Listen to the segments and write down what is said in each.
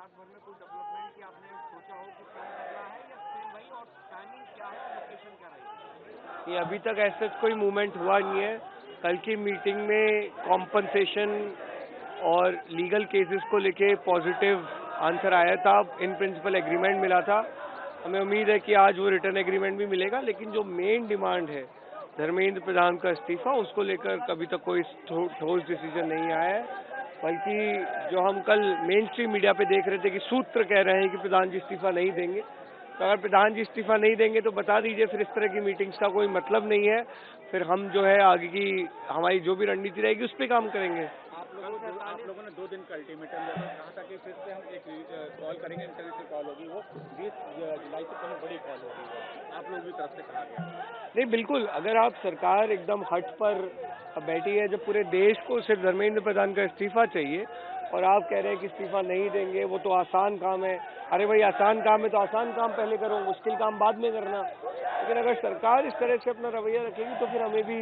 गुजरात भर में कोई डेवलपमेंट की आपने सोचा हो कि क्या करना है या सेम वही, और टाइमिंग क्या है और लोकेशन क्या रहेगी? ये अभी तक ऐसा कोई मूवमेंट हुआ नहीं है। कल की मीटिंग में कॉम्पनसेशन और लीगल केसेस को लेके पॉजिटिव आंसर आया था, इन प्रिंसिपल एग्रीमेंट मिला था। हमें उम्मीद है कि आज वो रिटर्न एग्रीमेंट भी मिलेगा, लेकिन जो मेन डिमांड है धर्मेंद्र प्रधान का इस्तीफा, उसको लेकर कभी तक कोई ठोस डिसीजन नहीं आया है। बल्कि जो हम कल मेन स्ट्रीम मीडिया पे देख रहे थे कि सूत्र कह रहे हैं कि प्रधान जी इस्तीफा नहीं देंगे, तो अगर प्रधान जी इस्तीफा नहीं देंगे तो बता दीजिए, फिर इस तरह की मीटिंग्स का कोई मतलब नहीं है। फिर हम जो है आगे की हमारी जो भी रणनीति रहेगी उस पर काम करेंगे। आप लोगों ने 2 दिन का अल्टीमेटम दिया था, कहा था कि फिर से हम एक कॉल करेंगे, इंटरनेशनल कॉल होगी, वो 20 जुलाई से पहले बड़ी कॉल होगी, आप लोगों की तरफ से कहा गया। नहीं, बिल्कुल, अगर आप सरकार एकदम हट पर बैठी है, जब पूरे देश को सिर्फ धर्मेंद्र प्रधान का इस्तीफा चाहिए और आप कह रहे हैं कि इस्तीफा नहीं देंगे, वो तो आसान काम है। अरे भाई, आसान काम है तो आसान काम पहले करो, मुश्किल काम बाद में करना। लेकिन अगर सरकार इस तरह से अपना रवैया रखेगी तो फिर हमें भी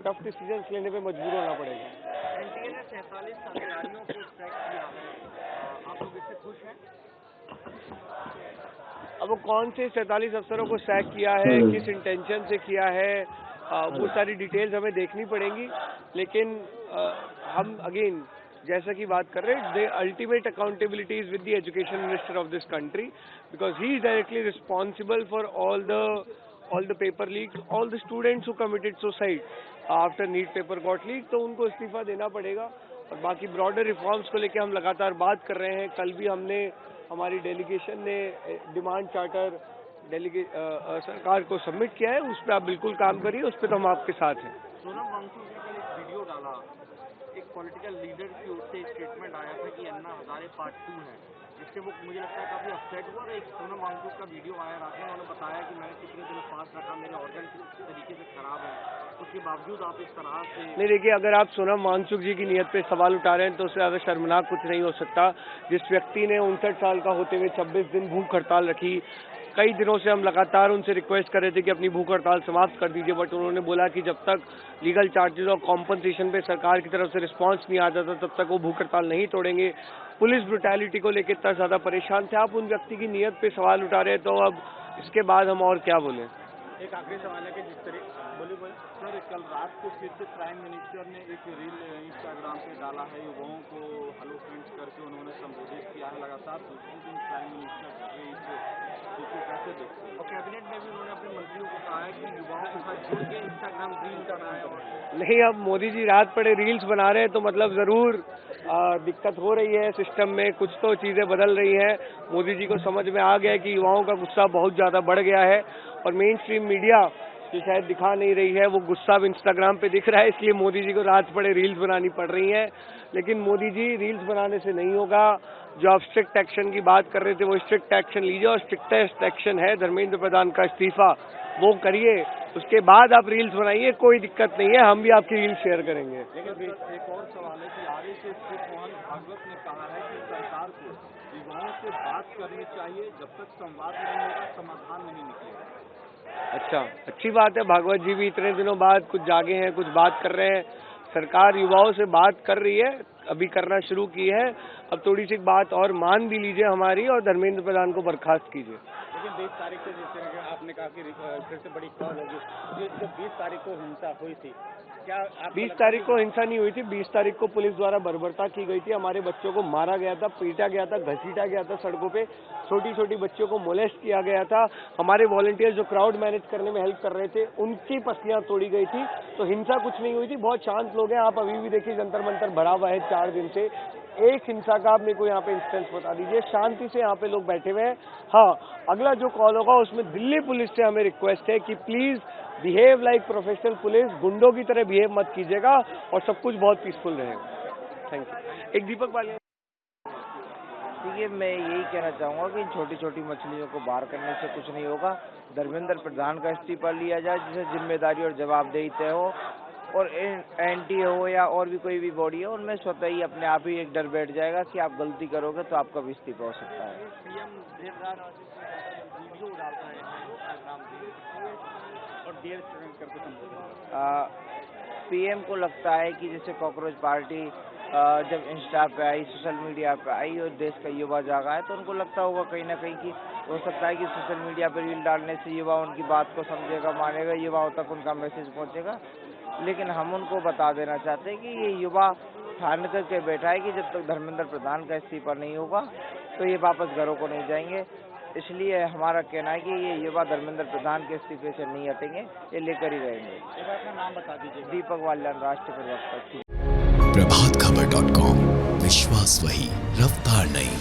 टफ डिसीजन लेने पे मजबूर होना पड़ेगा। एनटीए ने 47 अधिकारियों को सैक किया है, आप लोग इससे खुश हैं? अब वो कौन से 47 अफसरों को सैक किया है, किस इंटेंशन से किया है, वो सारी डिटेल्स हमें देखनी पड़ेंगी। लेकिन हम अगेन जैसा कि बात कर रहे हैं, the ultimate accountability is with the education minister of this country, because he is directly responsible for all the paper leaks, all the students who committed suicide after NEET paper got leak, तो उनको इस्तीफा देना पड़ेगा। और बाकी broader reforms को लेकर हम लगातार बात कर रहे हैं। कल भी हमने, हमारी डेलीगेशन ने डिमांड चार्टर सरकार को सबमिट किया है, उस पर आप बिल्कुल काम करिए, उस पर तो हम आपके साथ हैं। सोनम वांगचुक ने कल एक वीडियो डाला, एक पॉलिटिकल लीडर की ओर से एक स्टेटमेंट आया था कि अन्ना हजारे पार्ट 2 है, जिससे वो मुझे लगता है काफी अपसेट हुआ। और एक सोनम वांगचुक का वीडियो आया रात में, उन्होंने बताया कि मैंने कितने दिन फास्ट रखा, मेरे ऑर्गन किस तरीके से खराब है, उसके बावजूद आप इस तरह से। नहीं, देखिए, अगर आप सोनम वांगचुक जी की नीयत पे सवाल उठा रहे हैं तो उससे ज्यादा शर्मनाक कुछ नहीं हो सकता। जिस व्यक्ति ने 59 साल का होते हुए 26 दिन भूख हड़ताल रखी, कई दिनों से हम लगातार उनसे रिक्वेस्ट कर रहे थे कि अपनी भूख हड़ताल समाप्त कर दीजिए, बट उन्होंने बोला कि जब तक लीगल चार्जेस और कॉम्पनसेशन पे सरकार की तरफ से रिस्पांस नहीं आ जाता तब तक वो भूख हड़ताल नहीं तोड़ेंगे। पुलिस ब्रुटैलिटी को लेकर इतना ज्यादा परेशान थे। आप उन व्यक्ति की नीयत पे सवाल उठा रहे हैं, तो अब इसके बाद हम और क्या बोले। एक आखिरी सवाल है कि जिस तरह बोलिए सर, कल रात को फिर से प्राइम मिनिस्टर ने एक रील इंस्टाग्राम पे डाला है, युवाओं को हेलो फ्रेंड्स करके उन्होंने संबोधित किया है। लगातार दूसरे दिन प्राइम मिनिस्टर इसे कैसे देखते हैं? और कैबिनेट में भी उन्होंने अपने मंत्रियों को कहा है कि युवाओं के साथ जुड़ के इंस्टाग्राम रील बनाए। और नहीं, अब मोदी जी रात पड़े रील्स बना रहे हैं तो मतलब जरूर दिक्कत हो रही है सिस्टम में, कुछ तो चीजें बदल रही हैं। मोदी जी को समझ में आ गया है कि युवाओं का गुस्सा बहुत ज्यादा बढ़ गया है, और मेन स्ट्रीम मीडिया जो शायद दिखा नहीं रही है, वो गुस्सा अब इंस्टाग्राम पे दिख रहा है, इसलिए मोदी जी को रात पड़े रील्स बनानी पड़ रही हैं। लेकिन मोदी जी, रील्स बनाने से नहीं होगा। जो आप स्ट्रिक्ट एक्शन की बात कर रहे थे, वो स्ट्रिक्ट एक्शन लीजिए, और स्ट्रिक्टेस्ट एक्शन है धर्मेंद्र प्रधान का इस्तीफा, वो करिए। उसके बाद आप रील्स बनाइए, कोई दिक्कत नहीं है, हम भी आपकी रील्स शेयर करेंगे। लेकिन एक और सवाल है कि आरएसएस के मोहन भागवत ने कहा है कि सरकार को युवाओं से बात करनी चाहिए, जब तक संवाद नहीं होगा समाधान नहीं निकलेगा। अच्छा, अच्छी बात है। भागवत जी भी इतने दिनों बाद कुछ जागे हैं, कुछ बात कर रहे हैं। सरकार युवाओं से बात कर रही है, अभी करना शुरू की है। अब थोड़ी सी बात और मान भी लीजिए हमारी, और धर्मेंद्र प्रधान को बर्खास्त कीजिए। लेकिन 20 तारीख को जिस तरह के आपने कहा कि फिर से बड़ी कॉल होगी, जो 20 तारीख को हिंसा हुई थी, क्या 20 तारीख को हिंसा नहीं हुई थी। 20 तारीख को पुलिस द्वारा बर्बरता की गई थी, हमारे बच्चों को मारा गया था, पीटा गया था, घसीटा गया था सड़कों पे, छोटी छोटी बच्चियों को मोलेस्ट किया गया था। हमारे वॉलंटियर्स जो क्राउड मैनेज करने में हेल्प कर रहे थे, उनकी पसलियां तोड़ी गई थी। तो हिंसा कुछ नहीं हुई थी, बहुत शांत लोग हैं। आप अभी भी देखिए, जंतर मंतर भरा हुआ है 4 दिन से। एक हिंसा का आप मेरे को यहाँ पे इंस्टेंस बता दीजिए। शांति से यहाँ पे लोग बैठे हुए हैं। हाँ, अगला जो कॉल होगा उसमें दिल्ली पुलिस से हमें रिक्वेस्ट है कि please behave like professional police, गुंडों की तरह बिहेव मत कीजिएगा, और सब कुछ बहुत पीसफुल रहेगा। Thank you. एक दीपक वाले। देखिए, मैं यही कहना चाहूँगा कि छोटी छोटी मछलियों को बाहर करने से कुछ नहीं होगा। धर्मेंद्र प्रधान का इस्तीफा लिया जाए, जिसे जिम्मेदारी और जवाबदेही तय हो, और एनटी हो या और भी कोई भी बॉडी हो, उनमें स्वतः ही अपने आप ही एक डर बैठ जाएगा कि आप गलती करोगे तो आपका भी इस्तीफा हो सकता है। पीएम देर रात वीडियो डालता है इंस्टाग्राम पे और डियर स्टूडेंट करके संबोधित। पीएम को लगता है कि जैसे कॉकरोच पार्टी जब इंस्टा पे आई, सोशल मीडिया पे आई और देश का युवा जागा है, तो उनको लगता होगा कहीं ना कहीं कि हो सकता है कि सोशल मीडिया पर रील डालने से युवा उनकी बात को समझेगा, मानेगा, युवाओं तक उनका मैसेज पहुंचेगा। लेकिन हम उनको बता देना चाहते हैं कि ये युवा ठान करके बैठा है कि जब तक धर्मेंद्र प्रधान का इस्तीफा नहीं होगा तो ये वापस घरों को नहीं जाएंगे। इसलिए हमारा कहना है कि ये युवा धर्मेंद्र प्रधान के इस्तीफे से नहीं हटेंगे, ये लेकर ही रहेंगे। एक बार अपना नाम बता दीजिए। दीपक वाल्यान, राष्ट्रीय प्रवक्ता। प्रभातखबर.com, विश्वास वही, रफ्तार नहीं।